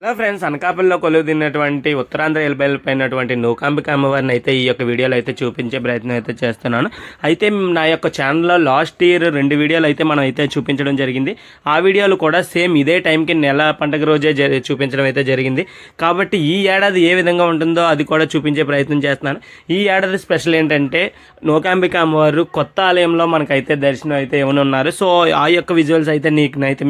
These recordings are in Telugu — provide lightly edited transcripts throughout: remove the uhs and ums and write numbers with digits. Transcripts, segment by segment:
హలో ఫ్రెండ్స్, అనకాపల్లిలో కొలువుదీరినటువంటి ఉత్తరాంధ్ర వెళ్ళిపోయినటువంటి నూకాంబిక అమ్మవారిని అయితే ఈ యొక్క వీడియోలో అయితే చూపించే ప్రయత్నం అయితే చేస్తున్నాను. అయితే నా యొక్క ఛానల్లో లాస్ట్ ఇయర్ 2 వీడియోలు అయితే మనం అయితే చూపించడం జరిగింది. ఆ వీడియోలు కూడా సేమ్ ఇదే టైంకి నెల పండుగ రోజే చూపించడం అయితే జరిగింది. కాబట్టి ఈ ఏడాది ఏ విధంగా ఉంటుందో అది కూడా చూపించే ప్రయత్నం చేస్తున్నాను. ఈ ఏడాది స్పెషల్ ఏంటంటే నూకాంబిక అమ్మవారు కొత్త ఆలయంలో మనకైతే దర్శనం అయితే ఇవ్వనున్నారు. సో ఆ యొక్క విజువల్స్ అయితే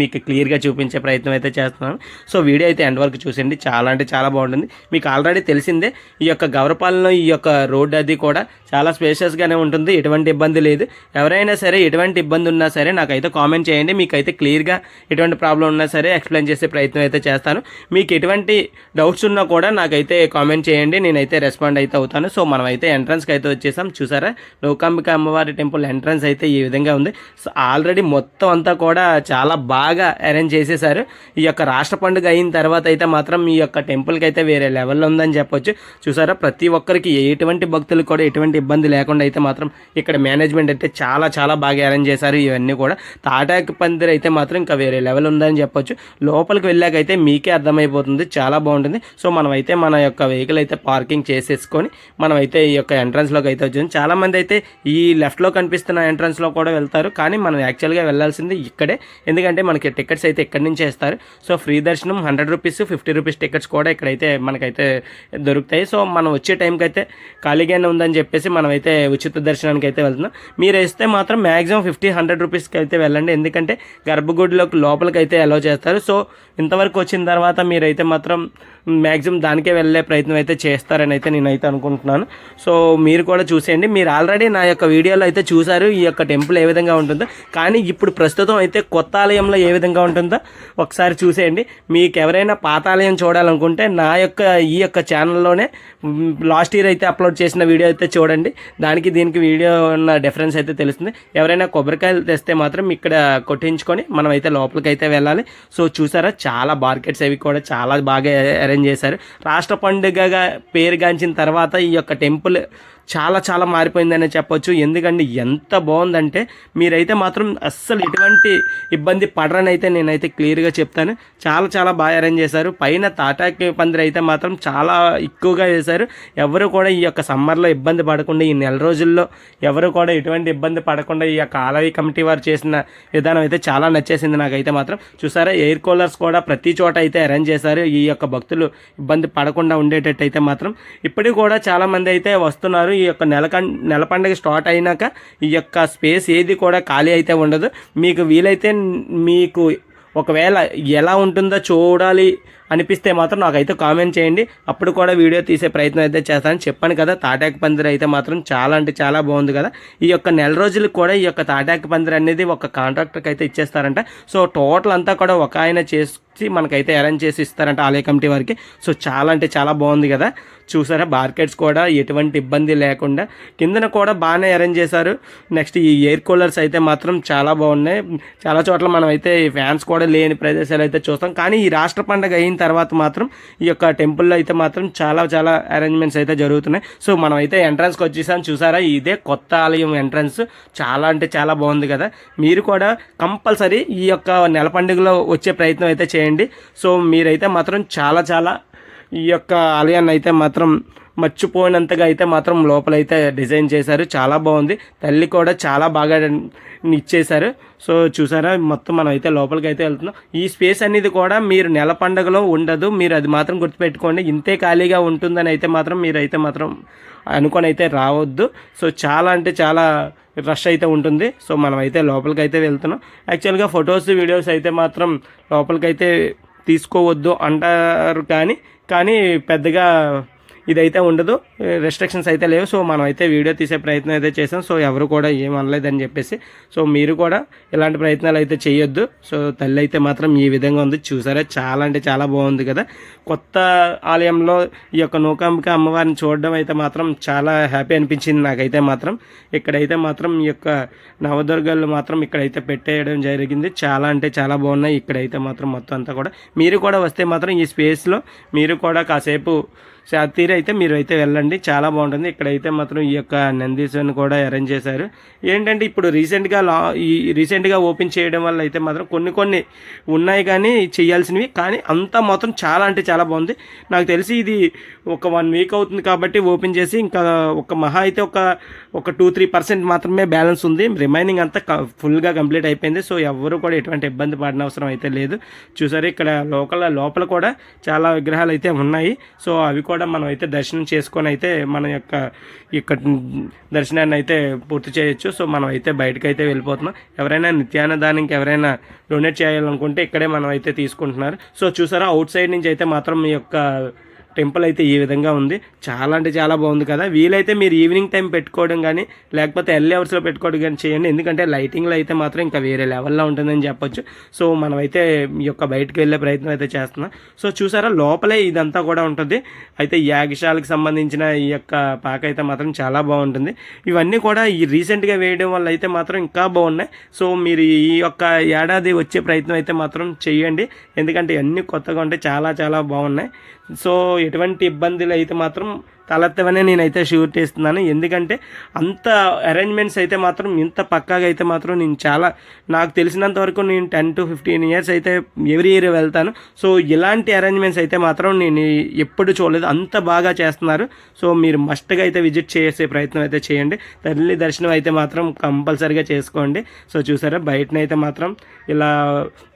మీకు క్లియర్గా చూపించే ప్రయత్నం అయితే చేస్తున్నాను. సో వీడియో అయితే ఎండ్ వరకు చూసండి. చాలా అంటే చాలా బాగుంటుంది. మీకు ఆల్రెడీ తెలిసిందే, ఈ యొక్క గవరపాలెంలో ఈ యొక్క రోడ్ అది కూడా చాలా స్పేషియస్గానే ఉంటుంది. ఎటువంటి ఇబ్బంది లేదు. ఎవరైనా సరే ఎటువంటి ఇబ్బంది ఉన్నా సరే నాకైతే కామెంట్ చేయండి. మీకైతే క్లియర్గా ఎటువంటి ప్రాబ్లం ఉన్నా సరే ఎక్స్ప్లెయిన్ చేసే ప్రయత్నం అయితే చేస్తాను. మీకు ఎటువంటి డౌట్స్ ఉన్నా కూడా నాకైతే కామెంట్ చేయండి, నేనైతే రెస్పాండ్ అయితే అవుతాను. సో మనం అయితే ఎంట్రన్స్కి అయితే వచ్చేసాం. చూసారా, నూకాంబిక అమ్మవారి టెంపుల్ ఎంట్రన్స్ అయితే ఈ విధంగా ఉంది. సో ఆల్రెడీ మొత్తం అంతా కూడా చాలా బాగా అరేంజ్ చేసేసారు. ఈ యొక్క రాష్ట్ర పండుగ అయిన తర్వాత అయితే మాత్రం ఈ యొక్క టెంపుల్కి అయితే వేరే లెవెల్లో ఉందని చెప్పొచ్చు. చూసారా, ప్రతి ఒక్కరికి ఎటువంటి భక్తులకు కూడా ఎటువంటి ఇబ్బంది లేకుండా అయితే మాత్రం ఇక్కడ మేనేజ్మెంట్ అయితే చాలా చాలా బాగా అరేంజ్ చేశారు. ఇవన్నీ కూడా తాటాకు పందిరి అయితే మాత్రం ఇంకా వేరే లెవెల్ ఉందని చెప్పొచ్చు. లోపలికి వెళ్ళాకైతే మీకే అర్థమైపోతుంది, చాలా బాగుంటుంది. సో మనమైతే మన యొక్క వెహికల్ అయితే పార్కింగ్ చేసేసుకొని మనమైతే ఈ యొక్క ఎంట్రన్స్లోకి అయితే వచ్చింది. చాలామంది అయితే ఈ లెఫ్ట్లో కనిపిస్తున్న ఎంట్రన్స్లో కూడా వెళ్తారు, కానీ మనం యాక్చువల్గా వెళ్ళాల్సింది ఇక్కడే. ఎందుకంటే మనకి టికెట్స్ అయితే ఇక్కడి నుంచే ఇస్తారు. సో ఫ్రీ దర్శనం 100 రూపీస్, 50 రూపీస్ టికెట్స్ కూడా ఇక్కడైతే మనకైతే దొరుకుతాయి. సో మనం వచ్చే టైంకి అయితే ఖాళీగానే ఉందని చెప్పేసి మనమైతే ఉచిత దర్శనానికి అయితే వెళ్తున్నాం. మీరు వేస్తే మాత్రం మ్యాక్సిమం 50-100 రూపీస్కి అయితే వెళ్ళండి. ఎందుకంటే గర్భగుడిలోకి లోపలికి అయితే అలౌ చేస్తారు. సో ఇంతవరకు వచ్చిన తర్వాత మీరైతే మాత్రం మ్యాక్సిమం దానికే వెళ్ళే ప్రయత్నం అయితే చేస్తారని అయితే నేనైతే అనుకుంటున్నాను. సో మీరు కూడా చూసేయండి. మీరు ఆల్రెడీ నా యొక్క వీడియోలో అయితే చూసారు ఈ యొక్క టెంపుల్ ఏ విధంగా ఉంటుందో. కానీ ఇప్పుడు ప్రస్తుతం అయితే కొత్త ఆలయంలో ఏ విధంగా ఉంటుందో ఒకసారి చూసేయండి. మీకు ఎవరైనా పాత ఆలయం చూడాలనుకుంటే ఈ యొక్క ఛానల్లోనే లాస్ట్ ఇయర్ అయితే అప్లోడ్ చేసిన వీడియో అయితే చూడండి. దానికి దీనికి వీడియో ఉన్న డిఫరెన్స్ అయితే తెలుస్తుంది. ఎవరైనా కొబ్బరికాయలు తెస్తే మాత్రం ఇక్కడ కొట్టించుకొని మనం అయితే లోపలికి అయితే వెళ్ళాలి. సో చూసారా, చాలా మార్కెట్స్ అవి కూడా చాలా బాగా అరేంజ్ చేశారు. రాష్ట్ర పండుగగా పేరుగాంచిన తర్వాత ఈ యొక్క టెంపుల్ చాలా చాలా మారిపోయిందనే చెప్పొచ్చు. ఎందుకంటే ఎంత బాగుందంటే మీరైతే మాత్రం అస్సలు ఎటువంటి ఇబ్బంది పడరని అయితే నేనైతే క్లియర్గా చెప్తాను. చాలా చాలా బాగా అరేంజ్ చేశారు. పైన తాటాకి పందిరి అయితే మాత్రం చాలా ఎక్కువగా చేశారు. ఎవరు కూడా ఈ యొక్క సమ్మర్లో ఇబ్బంది పడకుండా, ఈ నెల రోజుల్లో ఎవరు కూడా ఎటువంటి ఇబ్బంది పడకుండా ఈ యొక్క ఆలయ కమిటీ వారు చేసిన విధానం అయితే చాలా నచ్చేసింది నాకైతే మాత్రం. చూసారా, ఎయిర్ కూలర్స్ కూడా ప్రతి చోట అయితే అరేంజ్ చేశారు. ఈ యొక్క భక్తులు ఇబ్బంది పడకుండా ఉండేటట్టు అయితే మాత్రం. ఇప్పటికి కూడా చాలామంది అయితే వస్తున్నారు. ఈ యొక్క నెల పండుగ స్టార్ట్ అయినాక ఈ యొక్క స్పేస్ ఏది కూడా ఖాళీ అయితే ఉండదు. మీకు వీలైతే మీకు ఒకవేళ ఎలా ఉంటుందో చూడాలి అనిపిస్తే మాత్రం నాకైతే కామెంట్ చేయండి. అప్పుడు కూడా వీడియో తీసే ప్రయత్నం అయితే చేస్తాను. చెప్పాను కదా, తాటాకు పందిరి అయితే మాత్రం చాలా అంటే చాలా బాగుంది కదా. ఈ యొక్క నెల రోజులకు కూడా ఈ యొక్క తాటాకు పందిరి అనేది ఒక కాంట్రాక్టర్కి అయితే ఇచ్చేస్తారంట. సో టోటల్ అంతా కూడా ఒక ఆయన చేసి మనకైతే అరేంజ్ చేసి ఇస్తారంట ఆలయ కమిటీ వారికి. సో చాలా అంటే చాలా బాగుంది కదా. చూసారా, మార్కెట్స్ కూడా ఎటువంటి ఇబ్బంది లేకుండా కిందన కూడా బాగానే అరేంజ్ చేశారు. నెక్స్ట్ ఈ ఎయిర్ కూలర్స్ అయితే మాత్రం చాలా బాగున్నాయి. చాలా చోట్ల మనం అయితే ఫ్యాన్స్ కూడా లేని ప్రదేశాలు అయితే చూస్తాం. కానీ ఈ రాష్ట్ర పండుగ అయిన తర్వాత మాత్రం ఈ యొక్క టెంపుల్లో అయితే మాత్రం చాలా చాలా అరేంజ్మెంట్స్ అయితే జరుగుతున్నాయి. సో మనం అయితే ఎంట్రన్స్కి వచ్చేసాం. చూసారా, ఇదే కొత్త ఆలయం ఎంట్రన్స్. చాలా అంటే చాలా బాగుంది కదా. మీరు కూడా కంపల్సరీ ఈ యొక్క నెల పండుగలో వచ్చే ప్రయత్నం అయితే చేయండి. సో మీరైతే మాత్రం చాలా చాలా ఈ యొక్క ఆలయాన్ని అయితే మాత్రం మర్చిపోయినంతగా అయితే మాత్రం లోపలైతే డిజైన్ చేశారు. చాలా బాగుంది. తల్లి కూడా చాలా బాగా ఇచ్చేశారు. సో చూసారా, మొత్తం మనం అయితే లోపలికి అయితే వెళ్తున్నాం. ఈ స్పేస్ అనేది కూడా మీరు నెల పండుగలో ఉండదు. మీరు అది మాత్రం గుర్తుపెట్టుకోండి. ఇంతే ఖాళీగా ఉంటుందని అయితే మాత్రం మీరైతే మాత్రం అనుకొని అయితే రావద్దు. సో చాలా అంటే చాలా రష్ అయితే ఉంటుంది. సో మనం అయితే లోపలికి అయితే వెళ్తున్నాం. యాక్చువల్గా ఫొటోస్ వీడియోస్ అయితే మాత్రం లోపలికైతే తీసుకోవద్దు అంటారు, కానీ పెద్దగా ఇదైతే ఉండదు, రెస్ట్రిక్షన్స్ అయితే లేవు. సో మనం అయితే వీడియో తీసే ప్రయత్నం అయితే చేసాం. సో ఎవరు కూడా ఏం అనలేదని చెప్పేసి. సో మీరు కూడా ఇలాంటి ప్రయత్నాలు అయితే చేయొద్దు. సో తల్లి అయితే మాత్రం ఈ విధంగా ఉంది. చూసారా, చాలా అంటే చాలా బాగుంది కదా. కొత్త ఆలయంలో ఈ యొక్క నూకాంబిక అమ్మవారిని చూడడం అయితే మాత్రం చాలా హ్యాపీ అనిపించింది నాకైతే మాత్రం. ఇక్కడైతే మాత్రం ఈ యొక్క నవదుర్గలు మాత్రం ఇక్కడైతే పెట్టేయడం జరిగింది. చాలా అంటే చాలా బాగున్నాయి. ఇక్కడైతే మాత్రం మొత్తం అంతా కూడా మీరు కూడా వస్తే మాత్రం ఈ స్పేస్లో మీరు కూడా కాసేపు సో ఆ తీరు అయితే మీరు అయితే వెళ్ళండి, చాలా బాగుంటుంది. ఇక్కడైతే మాత్రం ఈ యొక్క నందీశ్వరిని కూడా అరేంజ్ చేశారు. ఏంటంటే ఇప్పుడు రీసెంట్గా ఓపెన్ చేయడం వల్ల అయితే మాత్రం కొన్ని ఉన్నాయి కానీ చేయాల్సినవి, కానీ అంతా మాత్రం చాలా అంటే చాలా బాగుంది. నాకు తెలిసి ఇది ఒక 1 వీక్ అవుతుంది కాబట్టి ఓపెన్ చేసి, ఇంకా ఒక మహా అయితే ఒక 2-3% మాత్రమే బ్యాలెన్స్ ఉంది. రిమైనింగ్ అంతా ఫుల్గా కంప్లీట్ అయిపోయింది. సో ఎవరు కూడా ఎటువంటి ఇబ్బంది పడిన అవసరం అయితే లేదు. చూసారు ఇక్కడ లోపల కూడా చాలా విగ్రహాలు అయితే ఉన్నాయి. సో అవి కూడా మనం అయితే దర్శనం చేసుకొని అయితే మన యొక్క దర్శనాన్ని అయితే పూర్తి చేయొచ్చు. సో మనం అయితే బయటకు అయితే వెళ్ళిపోతున్నాం. ఎవరైనా నిత్యాన్నదానికి ఎవరైనా డొనేట్ చేయాలనుకుంటే ఇక్కడే మనం అయితే తీసుకుంటున్నారు. సో చూసారా అవుట్ సైడ్ నుంచి అయితే మాత్రం మీ యొక్క టెంపుల్ అయితే ఈ విధంగా ఉంది. చాలా అంటే చాలా బాగుంది కదా. వీలైతే మీరు ఈవినింగ్ టైం పెట్టుకోవడం కానీ లేకపోతే ఎర్లీ అవర్స్లో పెట్టుకోవడం కానీ చేయండి. ఎందుకంటే లైటింగ్లో అయితే మాత్రం ఇంకా వేరే లెవెల్లో ఉంటుందని చెప్పొచ్చు. సో మనమైతే ఈ యొక్క బయటకు వెళ్ళే ప్రయత్నం అయితే చేస్తున్నాం. సో చూసారా లోపలే ఇదంతా కూడా ఉంటుంది. అయితే యాగశాలకు సంబంధించిన ఈ యొక్క పాక అయితే మాత్రం చాలా బాగుంటుంది. ఇవన్నీ కూడా ఈ రీసెంట్గా వేయడం వల్ల అయితే మాత్రం ఇంకా బాగున్నాయి. సో మీరు ఈ యొక్క ఏడాది వచ్చే ప్రయత్నం అయితే మాత్రం చేయండి. ఎందుకంటే అన్నీ కొత్తగా ఉంటాయి, చాలా చాలా బాగున్నాయి. సో ఎటువంటి ఇబ్బందులు అయితే మాత్రం తలెత్తవనే నేనైతే షూరిటీ ఇస్తున్నాను. ఎందుకంటే అంత అరేంజ్మెంట్స్ అయితే మాత్రం ఇంత పక్కాగా అయితే మాత్రం నాకు తెలిసినంత వరకు నేను 10 to 15 years అయితే ఎవ్రీ ఇయర్ వెళ్తాను. సో ఇలాంటి అరేంజ్మెంట్స్ అయితే మాత్రం నేను ఎప్పుడు చూడలేదు, అంత బాగా చేస్తున్నారు. సో మీరు మస్ట్గా అయితే విజిట్ చేసే ప్రయత్నం అయితే చేయండి. తల్లి దర్శనం అయితే మాత్రం కంపల్సరీగా చేసుకోండి. సో చూసారా బయటనైతే మాత్రం ఇలా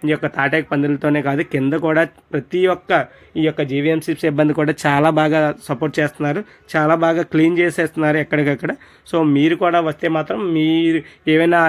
ఈ యొక్క తాటాకు పందులతోనే కాదు, కింద కూడా ప్రతి ఒక్క ఈ యొక్క జీవీఎంసీ సిబ్బంది కూడా చాలా బాగా సపోర్ట్ చేస్తున్నారు, చాలా బాగా క్లీన్ చేసేస్తున్నారు ఎక్కడికక్కడ. సో మీరు కూడా వస్తే మాత్రం మీరు ఏవైనా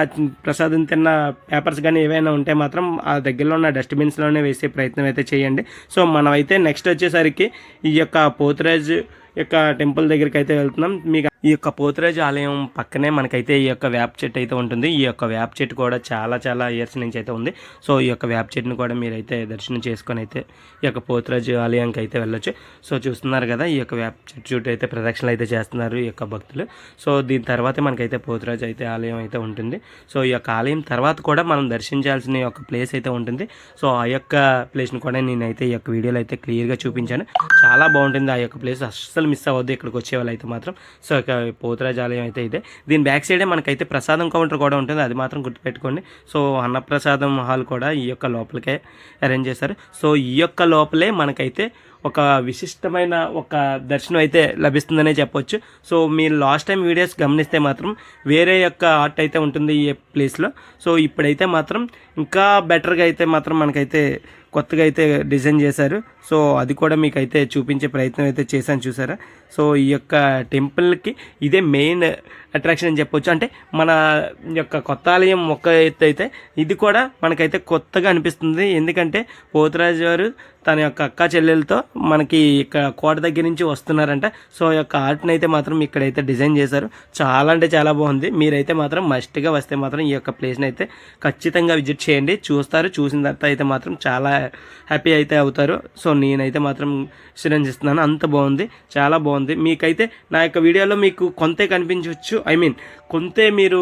ప్రసాదం తిన్న పేపర్స్ కానీ ఏవైనా ఉంటే మాత్రం ఆ దగ్గరలో ఉన్న డస్ట్బిన్స్లోనే వేసే ప్రయత్నం అయితే చేయండి. సో మనమైతే నెక్స్ట్ వచ్చేసరికి ఈ యొక్క పోతురాజ్ యొక్క టెంపుల్ దగ్గరికి అయితే వెళ్తున్నాం. మీకు ఈ యొక్క పోతురాజు ఆలయం పక్కనే మనకైతే ఈ యొక్క వేప చెట్టు అయితే ఉంటుంది. ఈ యొక్క వేప చెట్టు కూడా చాలా చాలా ఇయర్స్ నుంచి అయితే ఉంది. సో ఈ యొక్క వేప చెట్టును కూడా మీరైతే దర్శనం చేసుకొని అయితే ఈ యొక్క పోతురాజు ఆలయానికి అయితే వెళ్ళొచ్చు. సో చూస్తున్నారు కదా ఈ యొక్క వేప చెట్టు చుట్టూ అయితే ప్రదక్షిణలు అయితే చేస్తున్నారు ఈ యొక్క భక్తులు. సో దీని తర్వాత మనకైతే పోతురాజు అయితే ఆలయం అయితే ఉంటుంది. సో ఈ యొక్క ఆలయం తర్వాత కూడా మనం దర్శించాల్సిన యొక్క ప్లేస్ అయితే ఉంటుంది. సో ఆ యొక్క ప్లేస్ని కూడా నేనైతే ఈ యొక్క వీడియోలో అయితే క్లియర్గా చూపించాను. చాలా బాగుంటుంది ఆ యొక్క ప్లేస్, అస్సలు మిస్ అవ్వద్దు ఇక్కడికి వచ్చే వాళ్ళు అయితే మాత్రం. సో పోతురాజు ఆలయం అయితే ఇదే. దీని బ్యాక్ సైడే మనకైతే ప్రసాదం కౌంటర్ కూడా ఉంటుంది, అది మాత్రం గుర్తుపెట్టుకోండి. సో అన్నప్రసాదం హాల్ కూడా ఈ యొక్క లోపలికే అరేంజ్ చేశారు. సో ఈ యొక్క లోపలే మనకైతే ఒక విశిష్టమైన ఒక దర్శనం అయితే లభిస్తుందనే చెప్పొచ్చు. సో మీరు లాస్ట్ టైం వీడియోస్ గమనిస్తే మాత్రం వేరే యొక్క ఆర్ట్ అయితే ఉంటుంది ఈ ప్లేస్లో. సో ఇప్పుడైతే మాత్రం ఇంకా బెటర్గా అయితే మాత్రం మనకైతే కొత్తగా అయితే డిజైన్ చేశారు. సో అది కూడా మీకు అయితే చూపించే ప్రయత్నం అయితే చేశాను, చూసారా. సో ఈ యొక్క టెంపుల్కి ఇదే మెయిన్ అట్రాక్షన్ అని చెప్పొచ్చు. అంటే మన యొక్క కొత్త ఆలయం ఒక్క ఎత్తు అయితే ఇది కూడా మనకైతే కొత్తగా అనిపిస్తుంది. ఎందుకంటే పోతురాజు వారు తన యొక్క అక్క చెల్లెలతో మనకి ఇక్కడ కోట దగ్గర నుంచి వస్తున్నారంట. సో ఈ యొక్క ఆర్ట్ని అయితే మాత్రం ఇక్కడైతే డిజైన్ చేశారు. చాలా అంటే చాలా బాగుంది. మీరైతే మాత్రం మస్ట్గా వస్తే మాత్రం ఈ యొక్క ప్లేస్ని అయితే ఖచ్చితంగా విజిట్ చేయండి. చూసిన తర్వాత అయితే మాత్రం చాలా హ్యాపీ అయితే అవుతారు. సో నేనైతే మాత్రం శ్రేణిస్తున్నాను, అంత బాగుంది, చాలా బాగుంది. మీకైతే నా యొక్క వీడియోలో మీకు కొంతే కనిపించవచ్చు, కొంతే మీరు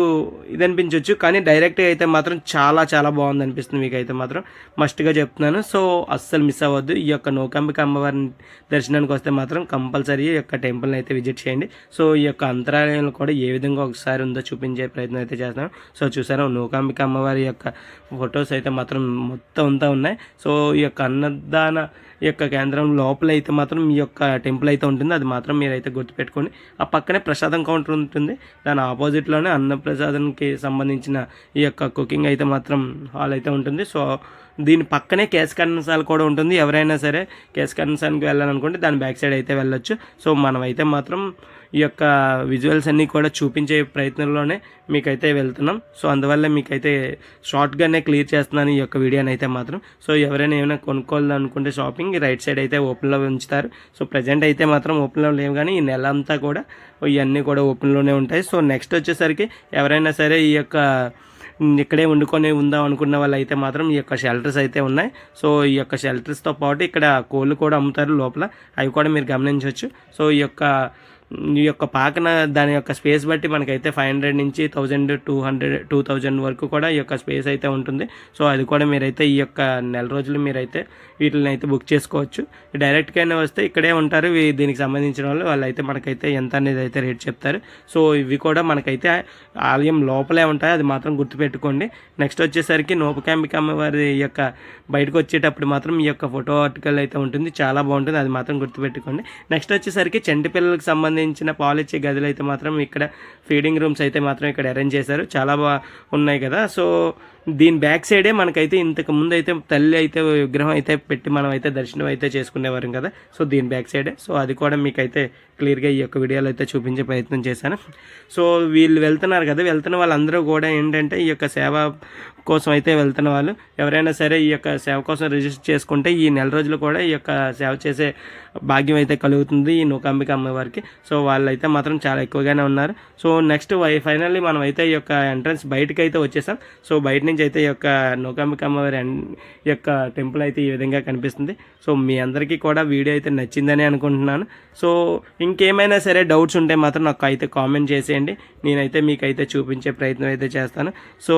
ఇది అనిపించవచ్చు, కానీ డైరెక్ట్గా అయితే మాత్రం చాలా చాలా బాగుంది అనిపిస్తుంది. మీకైతే మాత్రం మస్ట్గా చెప్తున్నాను. సో అస్సలు మిస్ అవ్వద్దు. ఈ యొక్క నూకాంబిక అమ్మవారి దర్శనానికి వస్తే మాత్రం కంపల్సరీ ఈ యొక్క టెంపుల్ని అయితే విజిట్ చేయండి. సో ఈ యొక్క అంతరాలయంలో కూడా ఏ విధంగా ఒకసారి ఉందో చూపించే ప్రయత్నం అయితే చేస్తున్నాను. సో చూసారా నూకాంబిక అమ్మవారి యొక్క ఫొటోస్ అయితే మాత్రం మొత్తం అంతా ఉన్నాయి. సో ఈ యొక్క అన్నదాన ఈ యొక్క కేంద్రం లోపల అయితే మాత్రం ఈ యొక్క టెంపుల్ అయితే ఉంటుంది, అది మాత్రం మీరైతే గుర్తుపెట్టుకోండి. ఆ పక్కనే ప్రసాదం కౌంటర్ ఉంటుంది, దాని ఆపోజిట్లోనే అన్నప్రసాదానికి సంబంధించిన ఈ యొక్క కుకింగ్ అయితే మాత్రం హాల్ అయితే ఉంటుంది. సో దీని పక్కనే కేశకర్ణశాల కూడా ఉంటుంది. ఎవరైనా సరే కేశకర్ణశాలకు వెళ్ళాలనుకుంటే దాని బ్యాక్ సైడ్ అయితే వెళ్ళొచ్చు. సో మనమైతే మాత్రం ఈ యొక్క విజువల్స్ అన్నీ కూడా చూపించే ప్రయత్నంలోనే మీకైతే వెళ్తున్నాం. సో అందువల్ల మీకైతే షార్ట్గానే క్లియర్ చేస్తున్నాను ఈ యొక్క వీడియోని అయితే మాత్రం. సో ఎవరైనా ఏమైనా కొనుక్కోవాలనుకుంటే షాపింగ్ రైట్ సైడ్ అయితే ఓపెన్లో ఉంచుతారు. సో ప్రజెంట్ అయితే మాత్రం ఓపెన్లో లేవు, కానీ ఈ నెల అంతా కూడా ఇవన్నీ కూడా ఓపెన్లోనే ఉంటాయి. సో నెక్స్ట్ వచ్చేసరికి ఎవరైనా సరే ఈ యొక్క ఇక్కడే వండుకొని ఉందాం అనుకున్న వాళ్ళు అయితే మాత్రం ఈ యొక్క షెల్టర్స్ అయితే ఉన్నాయి. సో ఈ యొక్క షెల్టర్స్తో పాటు ఇక్కడ కోళ్ళు కూడా అమ్ముతారు లోపల, అవి కూడా మీరు గమనించవచ్చు. సో ఈ యొక్క ఈ యొక్క పాకన దాని యొక్క స్పేస్ బట్టి మనకైతే 500 నుంచి 2000 వరకు కూడా ఈ యొక్క స్పేస్ అయితే ఉంటుంది. సో అది కూడా మీరైతే ఈ యొక్క నెల రోజులు మీరైతే వీటిని అయితే బుక్ చేసుకోవచ్చు. డైరెక్ట్గానే వస్తే ఇక్కడే ఉంటారు దీనికి సంబంధించిన వాళ్ళు అయితే మనకైతే ఎంత అనేది అయితే రేట్ చెప్తారు. సో ఇవి కూడా మనకైతే ఆలయం లోపలే ఉంటాయి, అది మాత్రం గుర్తుపెట్టుకోండి. నెక్స్ట్ వచ్చేసరికి నూకాంబిక అమ్మవారి ఈ యొక్క బయటకు వచ్చేటప్పుడు మాత్రం ఈ యొక్క ఫోటో ఆర్టికల్ అయితే ఉంటుంది, చాలా బాగుంటుంది, అది మాత్రం గుర్తుపెట్టుకోండి. నెక్స్ట్ వచ్చేసరికి చంటి పిల్లలకు సంబంధించిన పాలు ఇచ్చే గదులు అయితే మాత్రం ఇక్కడ ఫీడింగ్ రూమ్స్ అయితే మాత్రం ఇక్కడ అరేంజ్ చేశారు, చాలా ఉన్నాయి కదా. సో దీని బ్యాక్ సైడే మనకైతే ఇంతకు ముందు అయితే తల్లి అయితే విగ్రహం అయితే పెట్టి మనం అయితే దర్శనం అయితే చేసుకునేవారం కదా. సో దీని బ్యాక్ సైడే, సో అది కూడా మీకైతే క్లియర్గా ఈ యొక్క వీడియోలో అయితే చూపించే ప్రయత్నం చేశాను. సో వీళ్ళు వెళ్తున్నారు కదా, వెళ్తున్న వాళ్ళందరూ కూడా ఏంటంటే ఈ యొక్క సేవ కోసం అయితే వెళ్తున్న వాళ్ళు ఎవరైనా సరే ఈ యొక్క సేవ కోసం రిజిస్టర్ చేసుకుంటే ఈ నెల రోజులు కూడా ఈ యొక్క సేవ చేసే భాగ్యం అయితే కలుగుతుంది ఈ నూకాంబిక అమ్మవారికి. సో వాళ్ళైతే మాత్రం చాలా ఎక్కువగానే ఉన్నారు. సో నెక్స్ట్ ఫైనల్లీ మనం అయితే ఈ యొక్క ఎంట్రన్స్ బయటకు అయితే వచ్చేసాం. సో బయట నుంచి అయితే ఈ యొక్క నూకాంబిక అమ్మవారి ఈ యొక్క టెంపుల్ అయితే ఈ విధంగా కనిపిస్తుంది. సో మీ అందరికీ కూడా వీడియో అయితే నచ్చిందని అనుకుంటున్నాను. సో ఇంకేమైనా సరే డౌట్స్ ఉంటే మాత్రం నాకు అయితే కామెంట్ చేసేయండి, నేనైతే మీకైతే చూపించే ప్రయత్నం అయితే చేస్తాను. సో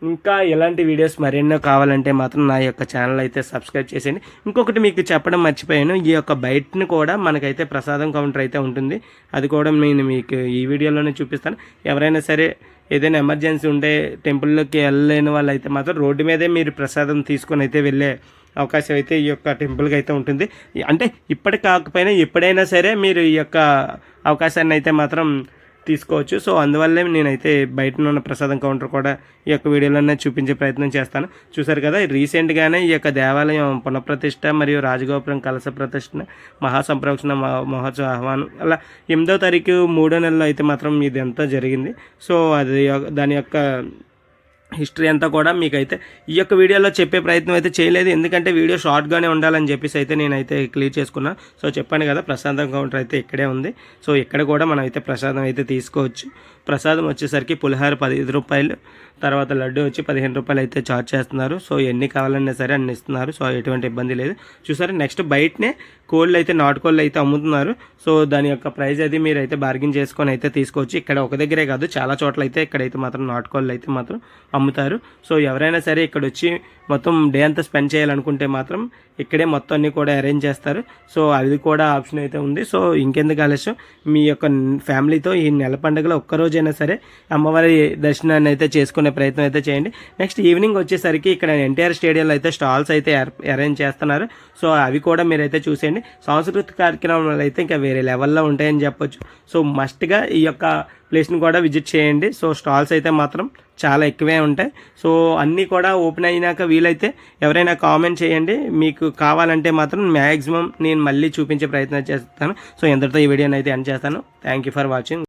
ఇంకా ఎలాంటి వీడియోస్ మరెన్నో కావాలంటే మాత్రం నా యొక్క ఛానల్ అయితే సబ్స్క్రైబ్ చేసేయండి. ఇంకొకటి మీకు చెప్పడం మర్చిపోయాను, ఈ యొక్క బయటను కూడా మనకైతే ప్రసాదం కౌంటర్ అయితే ఉంటుంది, అది కూడా నేను మీకు ఈ వీడియోలోనే చూపిస్తాను. ఎవరైనా సరే ఏదైనా ఎమర్జెన్సీ ఉంటే టెంపుల్లోకి వెళ్ళలేని వాళ్ళు అయితే మాత్రం రోడ్డు మీదే మీరు ప్రసాదం తీసుకొని అయితే వెళ్ళే అవకాశం అయితే ఈ యొక్క టెంపుల్కి అయితే ఉంటుంది. అంటే ఇప్పటి కాకపోయినా ఎప్పుడైనా సరే మీరు ఈ యొక్క అవకాశాన్ని అయితే మాత్రం తీసుకోవచ్చు. సో అందువల్లే నేనైతే బయట ఉన్న ప్రసాదం కౌంటర్ కూడా ఈ యొక్క వీడియోలోనే చూపించే ప్రయత్నం చేస్తాను. చూసారు కదా, రీసెంట్గానే ఈ యొక్క దేవాలయం పునఃప్రతిష్ఠ మరియు రాజగోపురం కలశ ప్రతిష్ఠ మహాసంప్రోక్షణ మహోత్సవ ఆహ్వానం అలా 8వ తారీఖు 3వ నెలలో అయితే మాత్రం ఇదంతా జరిగింది. సో అది దాని యొక్క హిస్టరీ అంతా కూడా మీకైతే ఈ యొక్క వీడియోలో చెప్పే ప్రయత్నం అయితే చేయలేదు, ఎందుకంటే వీడియో షార్ట్గానే ఉండాలని చెప్పేసి అయితే నేనైతే క్లియర్ చేసుకున్నాను. సో చెప్పాను కదా, ప్రసాదం కౌంటర్ అయితే ఇక్కడే ఉంది. సో ఇక్కడ కూడా మనం అయితే ప్రసాదం అయితే తీసుకోవచ్చు. ప్రసాదం వచ్చేసరికి పులిహార 15 రూపాయలు, తర్వాత లడ్డు వచ్చి 15 రూపాయలు అయితే ఛార్జ్ చేస్తున్నారు. సో ఎన్ని కావాలన్నా సరే అన్ని ఇస్తున్నారు. సో ఎటువంటి ఇబ్బంది లేదు. చూసారు, నెక్స్ట్ బయటనే కోళ్ళు అయితే నాటుకోళ్ళు అయితే అమ్ముతున్నారు. సో దాని యొక్క ప్రైస్ అది మీరు అయితే బార్గెన్ చేసుకొని అయితే తీసుకోవచ్చు. ఇక్కడ ఒక దగ్గరే కాదు, చాలా చోట్ల అయితే ఇక్కడైతే మాత్రం నాటుకోళ్ళు అయితే మాత్రం అమ్ముతారు. సో ఎవరైనా సరే ఇక్కడ వచ్చి మొత్తం డే అంతా స్పెండ్ చేయాలనుకుంటే మాత్రం ఇక్కడే మొత్తం అన్నీ కూడా అరేంజ్ చేస్తారు. సో అది కూడా ఆప్షన్ అయితే ఉంది. సో ఇంకెందుకు ఆలస్యం, మీ యొక్క ఫ్యామిలీతో ఈ నెల పండుగలో ఒక్కరోజైనా సరే అమ్మవారి దర్శనాన్ని అయితే చేసుకునే ప్రయత్నం అయితే చేయండి. నెక్స్ట్ ఈవినింగ్ వచ్చేసరికి ఇక్కడ ఎన్టీఆర్ స్టేడియంలో అయితే స్టాల్స్ అయితే అరేంజ్ చేస్తున్నారు. సో అవి కూడా మీరైతే చూసేయండి. సాంస్కృతిక కార్యక్రమాలు అయితే ఇంకా వేరే లెవెల్లో ఉంటాయని చెప్పొచ్చు. సో మస్ట్గా ఈ యొక్క ప్లేస్ని కూడా విజిట్ చేయండి. సో స్టాల్స్ అయితే మాత్రం చాలా ఎక్కువే ఉంటాయి. సో అన్నీ కూడా ఓపెన్ అయినాక వీలైతే ఎవరైనా కామెంట్ చేయండి, మీకు కావాలంటే మాత్రం మ్యాక్సిమం నేను మళ్ళీ చూపించే ప్రయత్నం చేస్తాను. సో ఎంతటితో ఈ వీడియోని అయితే ఎండ్ చేస్తాను. Thank you for watching.